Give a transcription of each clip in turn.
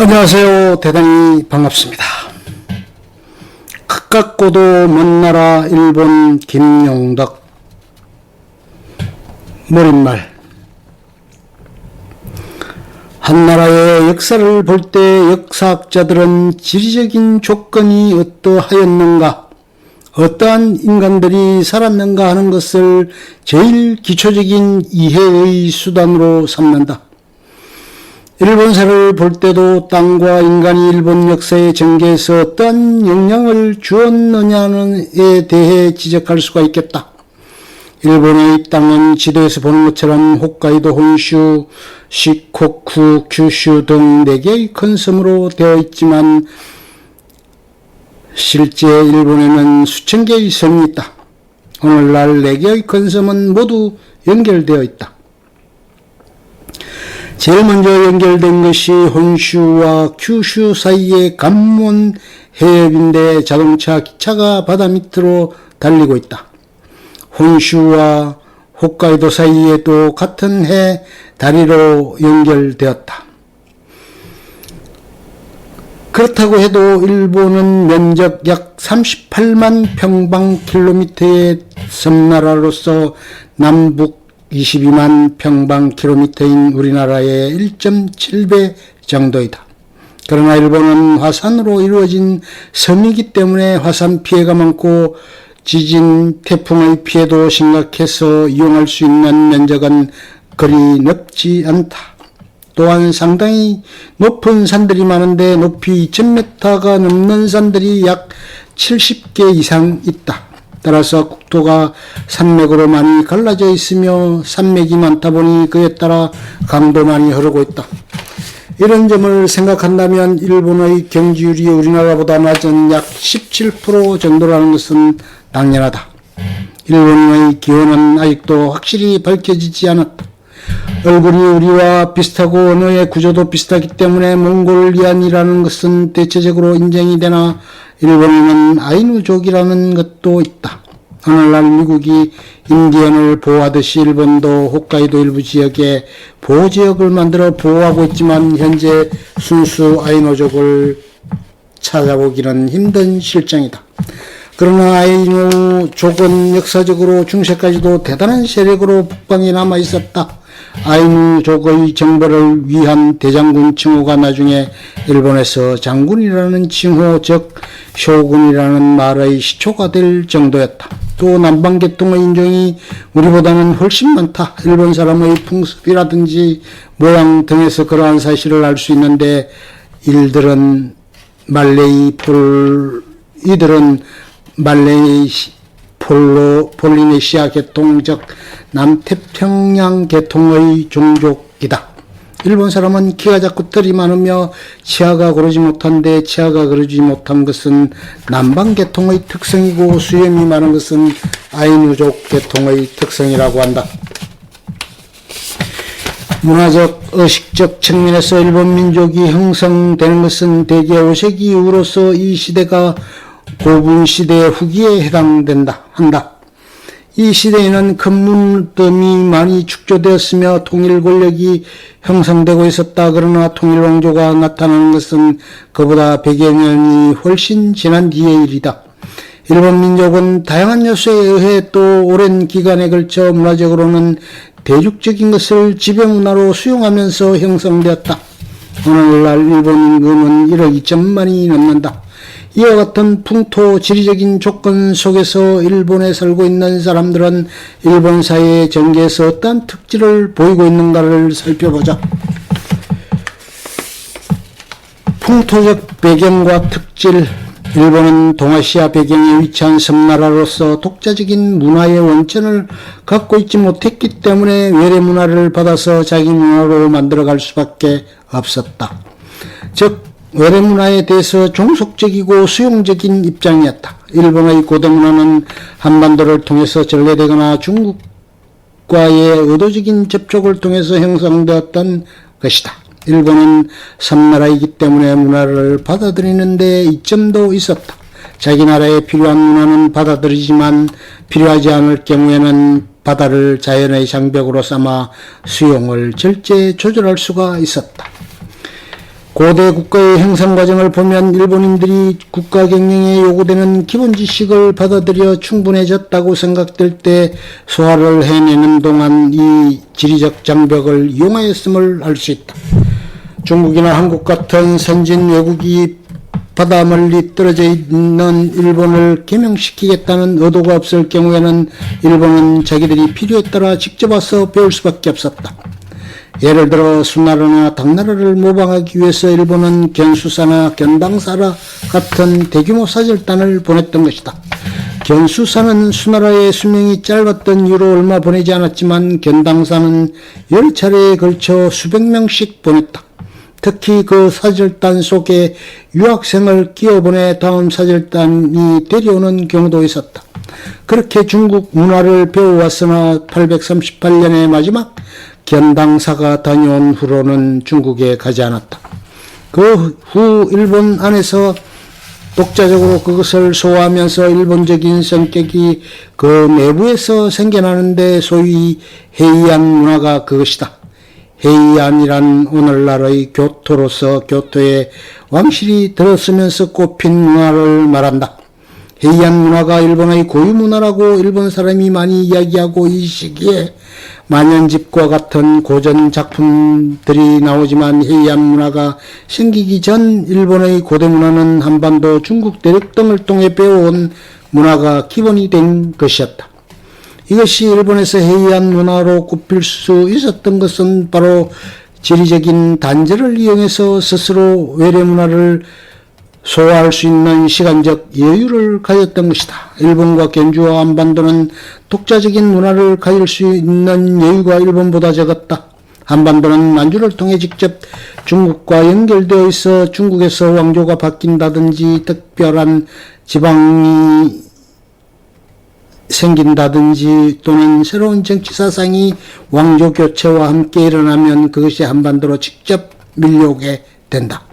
안녕하세요. 대단히 반갑습니다. 가깝고도 먼 나라 일본 김용덕 몰입말. 한 나라의 역사를 볼 때 역사학자들은 지리적인 조건이 어떠하였는가, 어떠한 인간들이 살았는가 하는 것을 제일 기초적인 이해의 수단으로 삼는다. 일본사를 볼 때도 땅과 인간이 일본 역사의 전개에서 어떠한 영향을 주었느냐에 대해 지적할 수가 있겠다. 일본의 땅은 지도에서 보는 것처럼 홋카이도, 혼슈, 시코쿠, 규슈 등 4개의 큰 섬으로 되어 있지만 실제 일본에는 수천 개의 섬이 있다. 오늘날 4개의 큰 섬은 모두 연결되어 있다. 제일 먼저 연결된 것이 혼슈와 큐슈 사이의 관문 해협인데 자동차, 기차가 바다 밑으로 달리고 있다. 혼슈와 홋카이도 사이에도 같은 해 다리로 연결되었다. 그렇다고 해도 일본은 면적 약 38만 평방킬로미터의 섬나라로서 남북 22만 평방킬로미터인 우리나라의 1.7배 정도이다. 그러나 일본은 화산으로 이루어진 섬이기 때문에 화산 피해가 많고 지진, 태풍의 피해도 심각해서 이용할 수 있는 면적은 그리 넓지 않다. 또한 상당히 높은 산들이 많은데 높이 2000m가 넘는 산들이 약 70개 이상 있다. 따라서 국토가 산맥으로 많이 갈라져 있으며 산맥이 많다 보니 그에 따라 강도 많이 흐르고 있다. 이런 점을 생각한다면 일본의 경지율이 우리나라보다 낮은 약 17% 정도라는 것은 당연하다. 일본의 기온은 아직도 확실히 밝혀지지 않았다. 얼굴이 우리와 비슷하고 언어의 구조도 비슷하기 때문에 몽골리안이라는 것은 대체적으로 인정이 되나 일본에는 아이누족이라는 것도 있다. 오늘날 미국이 인디언을 보호하듯이 일본도 홋카이도 일부 지역에 보호지역을 만들어 보호하고 있지만 현재 순수 아이누족을 찾아보기는 힘든 실정이다. 그러나 아이누족은 역사적으로 중세까지도 대단한 세력으로 북방에 남아 있었다. 아이누족의 정벌을 위한 대장군 칭호가 나중에 일본에서 장군이라는 칭호, 즉 쇼군이라는 말의 시초가 될 정도였다. 또 남방계통의 인종이 우리보다는 훨씬 많다. 일본 사람의 풍습이라든지 모양 등에서 그러한 사실을 알 수 있는데 이들은 말레이 폴리네시아 계통, 즉 남태평양 계통의 종족이다. 일본 사람은 키가 작고 털이 많으며 치아가 고르지 못한데 치아가 고르지 못한 것은 남방 계통의 특성이고 수염이 많은 것은 아이누족 계통의 특성이라고 한다. 문화적, 의식적 측면에서 일본 민족이 형성되는 것은 대개 5세기 이후로서 이 시대가 고분시대 후기에 한다. 이 시대에는 큰 문덤이 많이 축조되었으며 통일 권력이 형성되고 있었다. 그러나 통일 왕조가 나타나는 것은 그보다 100여 년이 훨씬 지난 뒤의 일이다. 일본 민족은 다양한 요소에 의해 또 오랜 기간에 걸쳐 문화적으로는 대륙적인 것을 지배문화로 수용하면서 형성되었다. 오늘날 일본 인구는 1억 2천만이 넘는다. 이와 같은 풍토 지리적인 조건 속에서 일본에 살고 있는 사람들은 일본 사회의 전개에서 어떠한 특질을 보이고 있는가를 살펴보자. 풍토적 배경과 특질. 일본은 동아시아 배경에 위치한 섬나라로서 독자적인 문화의 원천을 갖고 있지 못했기 때문에 외래 문화를 받아서 자기 문화로 만들어갈 수밖에 없었다. 즉 외래 문화에 대해서 종속적이고 수용적인 입장이었다. 일본의 고대문화는 한반도를 통해서 전래되거나 중국과의 의도적인 접촉을 통해서 형성되었던 것이다. 일본은 섬나라이기 때문에 문화를 받아들이는 데 이점도 있었다. 자기 나라에 필요한 문화는 받아들이지만 필요하지 않을 경우에는 바다를 자연의 장벽으로 삼아 수용을 절제 조절할 수가 있었다. 고대 국가의 형성 과정을 보면 일본인들이 국가 경영에 요구되는 기본 지식을 받아들여 충분해졌다고 생각될 때 소화를 해내는 동안 이 지리적 장벽을 이용하였음을 알 수 있다. 중국이나 한국 같은 선진 외국이 바다 멀리 떨어져 있는 일본을 개명시키겠다는 의도가 없을 경우에는 일본은 자기들이 필요에 따라 직접 와서 배울 수밖에 없었다. 예를 들어 수나라나 당나라를 모방하기 위해서 일본은 견수사나 견당사라 같은 대규모 사절단을 보냈던 것이다. 견수사는 수나라의 수명이 짧았던 이유로 얼마 보내지 않았지만 견당사는 여러 차례에 걸쳐 수백 명씩 보냈다. 특히 그 사절단 속에 유학생을 끼워보내 다음 사절단이 데려오는 경우도 있었다. 그렇게 중국 문화를 배워왔으나 838년의 마지막 견당사가 다녀온 후로는 중국에 가지 않았다. 그 후 일본 안에서 독자적으로 그것을 소화하면서 일본적인 성격이 그 내부에서 생겨나는데 소위 헤이안 문화가 그것이다. 헤이안이란 오늘날의 교토로서 교토에 왕실이 들어서면서 꼽힌 문화를 말한다. 헤이안 문화가 일본의 고유 문화라고 일본 사람이 많이 이야기하고 이 시기에 만연집과 같은 고전 작품들이 나오지만 헤이안 문화가 생기기 전 일본의 고대 문화는 한반도 중국 대륙 등을 통해 배워온 문화가 기본이 된 것이었다. 이것이 일본에서 헤이안 문화로 꼽힐 수 있었던 것은 바로 지리적인 단절을 이용해서 스스로 외래 문화를 소화할 수 있는 시간적 여유를 가졌던 것이다. 일본과 견주와 한반도는 독자적인 문화를 가질 수 있는 여유가 일본보다 적었다. 한반도는 만주를 통해 직접 중국과 연결되어 있어 중국에서 왕조가 바뀐다든지 특별한 지방이 생긴다든지 또는 새로운 정치 사상이 왕조 교체와 함께 일어나면 그것이 한반도로 직접 밀려오게 된다.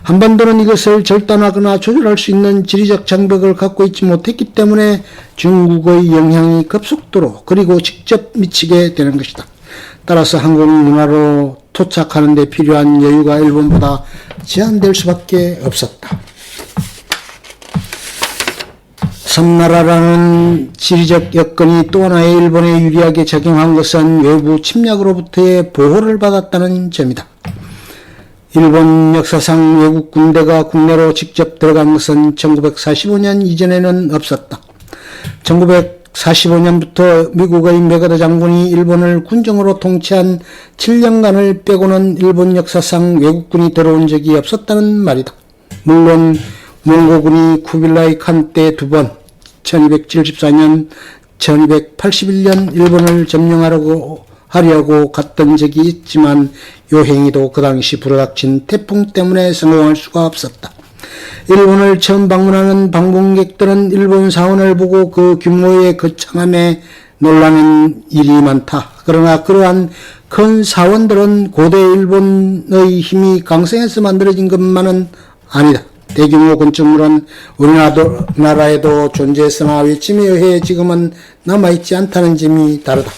한반도는 이것을 절단하거나 조절할 수 있는 지리적 장벽을 갖고 있지 못했기 때문에 중국의 영향이 급속도로 그리고 직접 미치게 되는 것이다. 따라서 한국 문화로 토착하는 데 필요한 여유가 일본보다 제한될 수밖에 없었다. 섬나라라는 지리적 여건이 또 하나의 일본에 유리하게 작용한 것은 외부 침략으로부터의 보호를 받았다는 점이다. 일본 역사상 외국 군대가 국내로 직접 들어간 것은 1945년 이전에는 없었다. 1945년부터 미국의 메가더 장군이 일본을 군정으로 통치한 7년간을 빼고는 일본 역사상 외국군이 들어온 적이 없었다는 말이다. 물론 몽고군이 쿠빌라이 칸 때 2번 1274년, 1281년 일본을 점령하려고 갔던 적이 있지만 요 행위도 그 당시 불어닥친 태풍 때문에 성공할 수가 없었다. 일본을 처음 방문하는 방문객들은 일본 사원을 보고 그 규모의 거창함에 놀라는 일이 많다. 그러나 그러한 큰 사원들은 고대 일본의 힘이 강성해서 만들어진 것만은 아니다. 대규모 건축물은 우리나라에도 존재했으나 외침에 의해 지금은 남아있지 않다는 점이 다르다.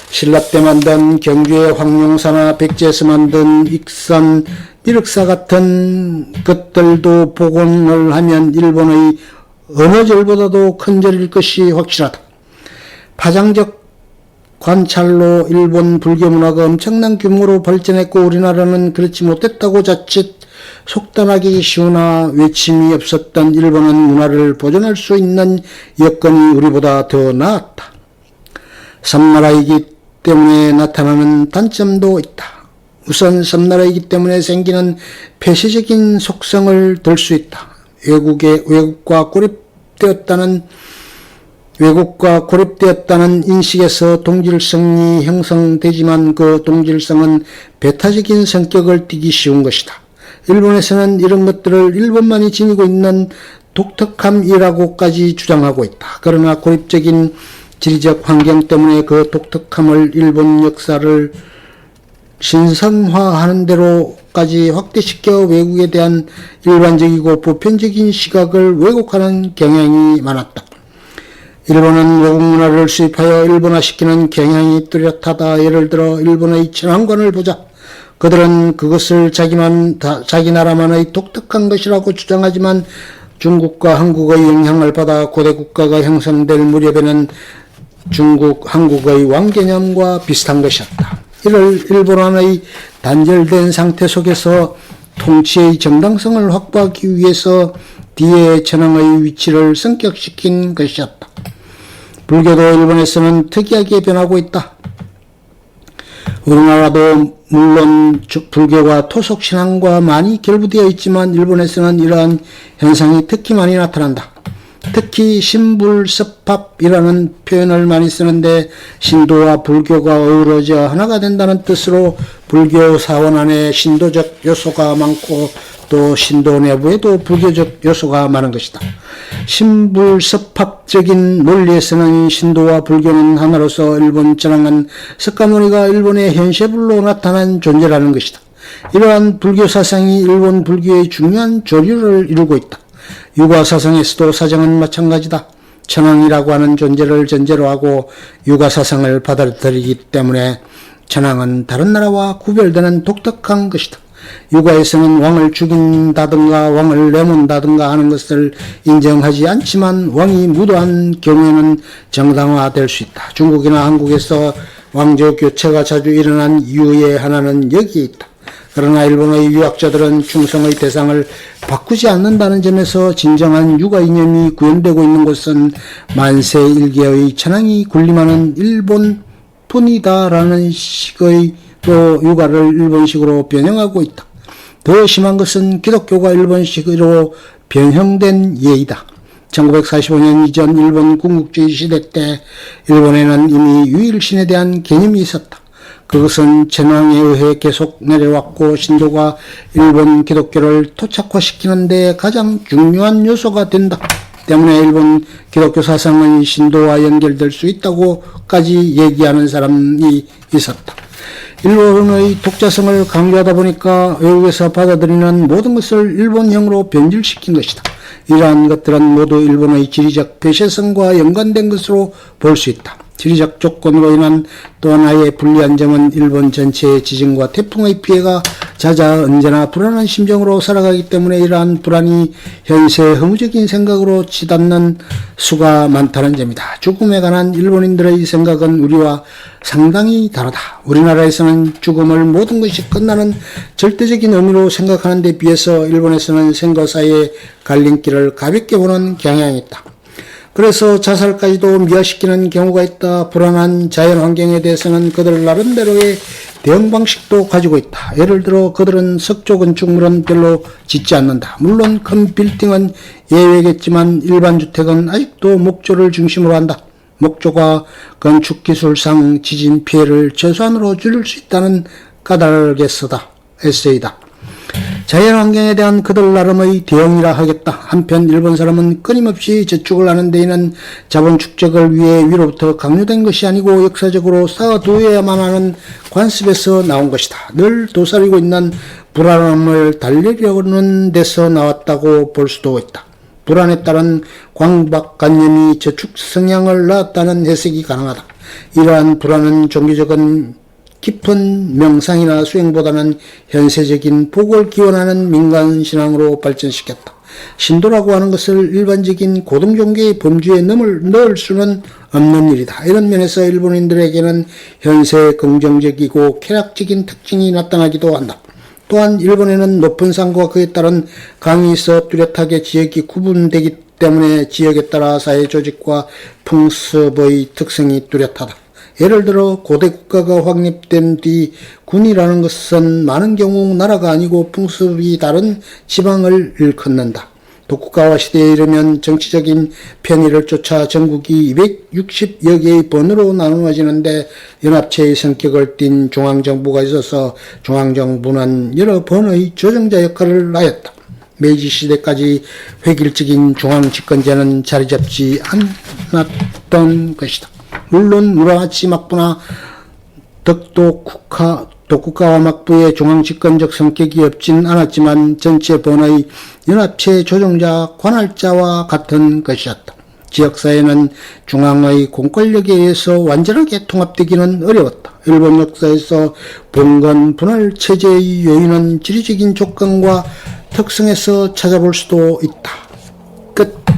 신라 때 만든 경주의 황룡사나 백제에서 만든 익산, 미륵사 같은 것들도 복원을 하면 일본의 어느 절보다도 큰 절일 것이 확실하다. 파장적 관찰로 일본 불교 문화가 엄청난 규모로 발전했고 우리나라는 그렇지 못했다고 자칫 속단하기 쉬우나 외침이 없었던 일본은 문화를 보존할 수 있는 여건이 우리보다 더 나았다. 섬나라이기 때문에 나타나는 단점도 있다. 우선 섬나라이기 때문에 생기는 폐쇄적인 속성을 들 수 있다. 외국과 고립되었다는 인식에서 동질성이 형성되지만 그 동질성은 배타적인 성격을 띠기 쉬운 것이다. 일본에서는 이런 것들을 일본만이 지니고 있는 독특함이라고까지 주장하고 있다. 그러나 고립적인 지리적 환경 때문에 그 독특함을 일본 역사를 신성화하는 대로까지 확대시켜 외국에 대한 일반적이고 보편적인 시각을 왜곡하는 경향이 많았다. 일본은 외국 문화를 수입하여 일본화시키는 경향이 뚜렷하다. 예를 들어 일본의 천황관을 보자. 그들은 그것을 자기 나라만의 독특한 것이라고 주장하지만 중국과 한국의 영향을 받아 고대 국가가 형성될 무렵에는 중국, 한국의 왕개념과 비슷한 것이었다. 이를 일본의 단절된 상태 속에서 통치의 정당성을 확보하기 위해서 뒤에 천황의 위치를 승격시킨 것이었다. 불교도 일본에서는 특이하게 변하고 있다. 우리나라도 물론 불교가 토속신앙과 많이 결부되어 있지만 일본에서는 이러한 현상이 특히 많이 나타난다. 특히 신불섭합이라는 표현을 많이 쓰는데 신도와 불교가 어우러져 하나가 된다는 뜻으로 불교 사원 안에 신도적 요소가 많고 또 신도 내부에도 불교적 요소가 많은 것이다. 신불섭합적인 논리에서는 신도와 불교는 하나로서 일본 전황은 석가모니가 일본의 현세불로 나타난 존재라는 것이다. 이러한 불교 사상이 일본 불교의 중요한 조류를 이루고 있다. 유가 사상에서도 사정은 마찬가지다. 천황이라고 하는 존재를 전제로 하고 유가 사상을 받아들이기 때문에 천황은 다른 나라와 구별되는 독특한 것이다. 유가에서는 왕을 죽인다든가 왕을 내몬다든가 하는 것을 인정하지 않지만 왕이 무도한 경우에는 정당화될 수 있다. 중국이나 한국에서 왕조 교체가 자주 일어난 이유의 하나는 여기에 있다. 그러나 일본의 유학자들은 충성의 대상을 바꾸지 않는다는 점에서 진정한 유가 이념이 구현되고 있는 곳은 만세 일개의 천황이 군림하는 일본뿐이다라는 식의 또 유가를 일본식으로 변형하고 있다. 더 심한 것은 기독교가 일본식으로 변형된 예이다. 1945년 이전 일본 군국주의 시대 때 일본에는 이미 유일신에 대한 개념이 있었다. 그것은 천황에 의해 계속 내려왔고 신도가 일본 기독교를 토착화시키는 데 가장 중요한 요소가 된다. 때문에 일본 기독교 사상은 신도와 연결될 수 있다고까지 얘기하는 사람이 있었다. 일본의 독자성을 강조하다 보니까 외국에서 받아들이는 모든 것을 일본형으로 변질시킨 것이다. 이러한 것들은 모두 일본의 지리적 폐쇄성과 연관된 것으로 볼 수 있다. 지리적 조건으로 인한 또 하나의 불리한 점은 일본 전체의 지진과 태풍의 피해가 잦아 언제나 불안한 심정으로 살아가기 때문에 이러한 불안이 현세 허무적인 생각으로 치닫는 수가 많다는 점이다. 죽음에 관한 일본인들의 생각은 우리와 상당히 다르다. 우리나라에서는 죽음을 모든 것이 끝나는 절대적인 의미로 생각하는 데 비해서 일본에서는 생과 사이의 갈림길을 가볍게 보는 경향이 있다. 그래서 자살까지도 미화시키는 경우가 있다. 불안한 자연환경에 대해서는 그들 나름대로의 대응 방식도 가지고 있다. 예를 들어 그들은 석조 건축물은 별로 짓지 않는다. 물론 큰 빌딩은 예외겠지만 일반 주택은 아직도 목조를 중심으로 한다. 목조가 건축기술상 지진 피해를 최소한으로 줄일 수 있다는 까닭에서다. 에세이다. 자연환경에 대한 그들 나름의 대응이라 하겠다. 한편 일본 사람은 끊임없이 저축을 하는 데에는 자본 축적을 위해 위로부터 강요된 것이 아니고 역사적으로 쌓아두어야만 하는 관습에서 나온 것이다. 늘 도사리고 있는 불안함을 달래려는 데서 나왔다고 볼 수도 있다. 불안에 따른 광박관념이 저축 성향을 낳았다는 해석이 가능하다. 이러한 불안은 종교적인 깊은 명상이나 수행보다는 현세적인 복을 기원하는 민간신앙으로 발전시켰다. 신도라고 하는 것을 일반적인 고등종교의 범주에 넣을 수는 없는 일이다. 이런 면에서 일본인들에게는 현세 긍정적이고 쾌락적인 특징이 나타나기도 한다. 또한 일본에는 높은 산과 그에 따른 강이 있어 뚜렷하게 지역이 구분되기 때문에 지역에 따라 사회 조직과 풍습의 특성이 뚜렷하다. 예를 들어 고대 국가가 확립된 뒤 군이라는 것은 많은 경우 나라가 아니고 풍습이 다른 지방을 일컫는다. 독국가화 시대에 이르면 정치적인 편의를 쫓아 전국이 260여 개의 번으로 나누어지는데 연합체의 성격을 띤 중앙정부가 있어서 중앙정부는 여러 번의 조정자 역할을 하였다. 메이지 시대까지 획일적인 중앙집권제는 자리잡지 않았던 것이다. 물론 무라하치 막부나 독국가와 막부의 중앙집권적 성격이 없진 않았지만 전체 번의 연합체 조정자 관할자와 같은 것이었다. 지역사회는 중앙의 공권력에 의해서 완전하게 통합되기는 어려웠다. 일본 역사에서 봉건 분할 체제의 요인은 지리적인 조건과 특성에서 찾아볼 수도 있다. 끝.